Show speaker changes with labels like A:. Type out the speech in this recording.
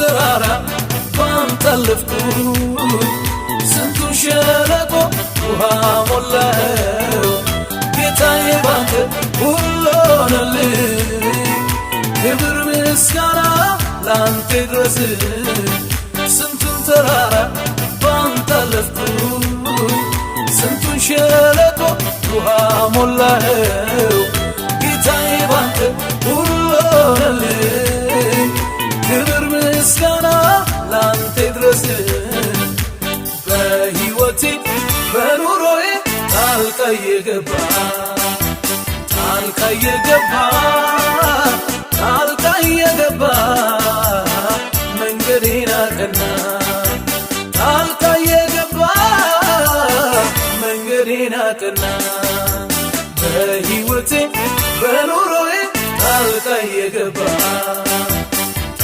A: ተራራ ባንተ አለፍኩኝ ስንቱን ሸለቆ ውሃ ሞላኸው ጌታዬ ባንተ ሁሉ ሆነልኝ ክብር ምስጋና ላንተ ይድረስ ስንቱን ተራራ ባንተ አለፍኩኝ ስንቱን ሸለቆ ውሃ ሞላኸው ጌታዬ ባንተ ሁሉ ሆነልኝ ክብር ምስጋና ላንተ ይድረስ በሕይወቴ በኑሮዬ ጣልቃ የገባ መንገዴን አቀና ጣልቃ የገባ መንገዴን አቀና በሕይወቴ በኑሮዬ ጣልቃ የገባ